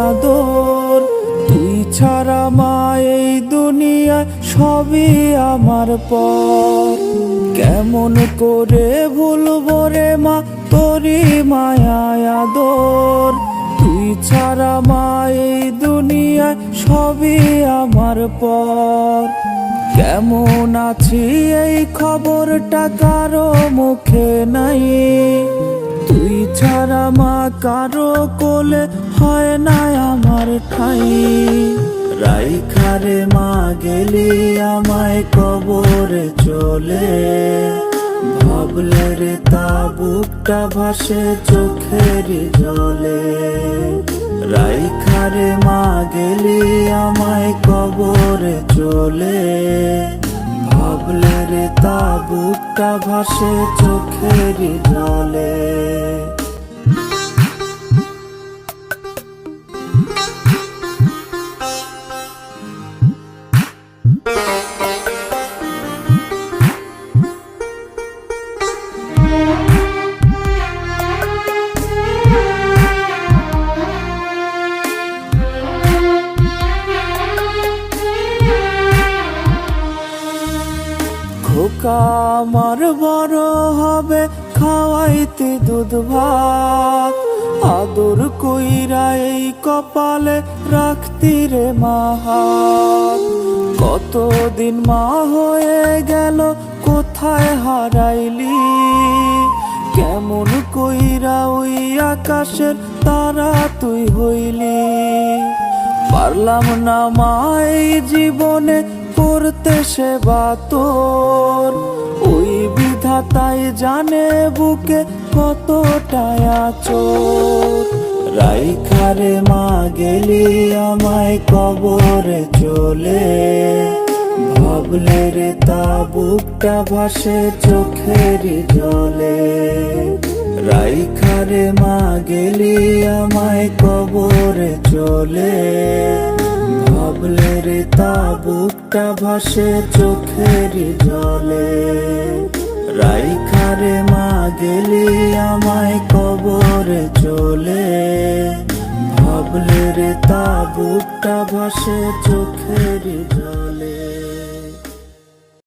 আদর। তুই ছাড়া মা এই দুনিয়ায় সবই আমার পর। কেমন করে ভুলবো রে মা তোরি মায়া আদর। তুই ছাড়া মা এই দুনিয়ায় সবই আমার পর। কেমন আছি এই খবরটা কারো মুখে নাই। তুই ছাড়া মা কারো কোলে হয় না আমার ঠাই। রাইখারে মা গেলি আমায় কবরে চলে। ভাবলে রে তা বুকটা ভাসে চোখের জলে। রাইখারে মা গেলি আমায় কবরে চলে। ভাবলে রে তা বুকটা ভাসে চোখের জলে। খোকা আমার বড় হবে খাওয়াইতে দুধ ভাত। আদর কইরা এই কপালে রাখতি রে মা হাত। কতদিন মা হয়ে গেল কোথায় হারাইলি। কেমন কইরা ওই আকাশের তারা তুই হইলি। পারলাম না মা এই জীবনে করতে সেবা তোর। ওই বিধাতাই জানে বুকে কতটা আচর। রাইখারে মা গেলি আমায় কবরে চলে। ভাবলে রে তা বুকটা ভাসে চোখের জলে। রাইখারে মা গেলি আমায় কবরে চলে। ভাবলে রে তা বুকটা ভাসে চোখের জলে। রাইখারে মা গেলি আমায় কবরে চলে। ভাবলে রে তা বুকটা ভাসে চোখের জলে।